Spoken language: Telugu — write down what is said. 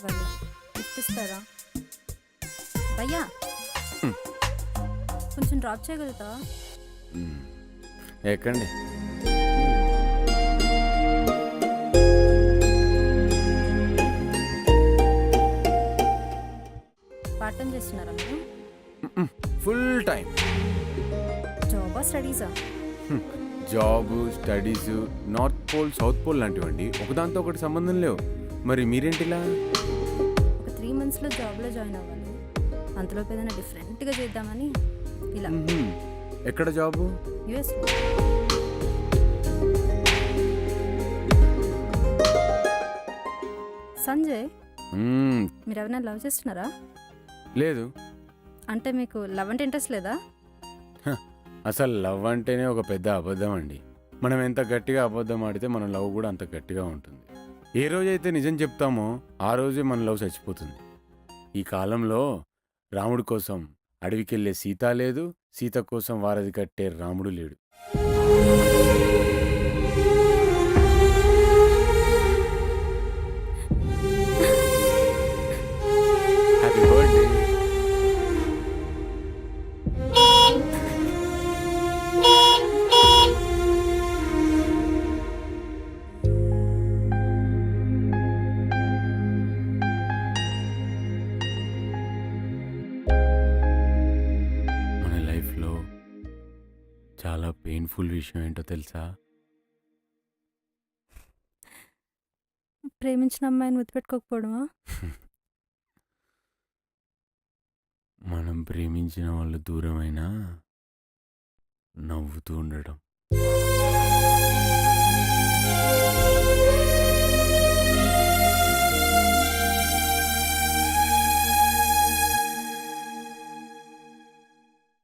కావాలి. లిఫ్ట్ ఇస్తారా? భయ్యా కొంచెం డ్రాప్ చేయగలుగుతా? ఎక్కండి. పార్ట్ టైం చేస్తున్నారా మీరు? Full time. జాబా స్టడీసా? Job, studies, north pole, south pole లాంటివండి. ఒకదాంతో ఒకటి సంబంధం లేవు. మరి మీరేంటిలా? ఒక 3 monthsలో జాబ్లో జాయిన్ అవ్వాలి. అంతలోపు ఏదైనా డిఫరెంట్గా చేద్దామని ఇలా. ఎక్కడ జాబు? యూఎస్లో. సంజయ్, మీరు ఎవరైనా లవ్ చేస్తున్నారా? లేదు. అంటే మీకు లవ్ అంటే ఇంట్రెస్ట్ లేదా? అసలు లవ్ అంటేనే ఒక పెద్ద అబద్ధం అండి. మనం ఎంత గట్టిగా అబద్ధం ఆడితే మన లవ్ కూడా అంత గట్టిగా ఉంటుంది. ఏ రోజైతే నిజం చెప్తామో ఆ రోజే మన లవ్ చచ్చిపోతుంది. ఈ కాలంలో రాముడి కోసం అడవికెళ్ళే సీత లేదు, సీత కోసం వారధి కట్టే రాముడు లేడు. Happy birthday. మన లైఫ్లో చాలా పెయిన్ఫుల్ విషయం ఏంటో తెలుసా? ప్రేమించిన అమ్మాయిని ముద్దుపెట్టుకోకపోవడమా? మనం ప్రేమించిన వాళ్ళు దూరమైనా నవ్వుతూ ఉండడం.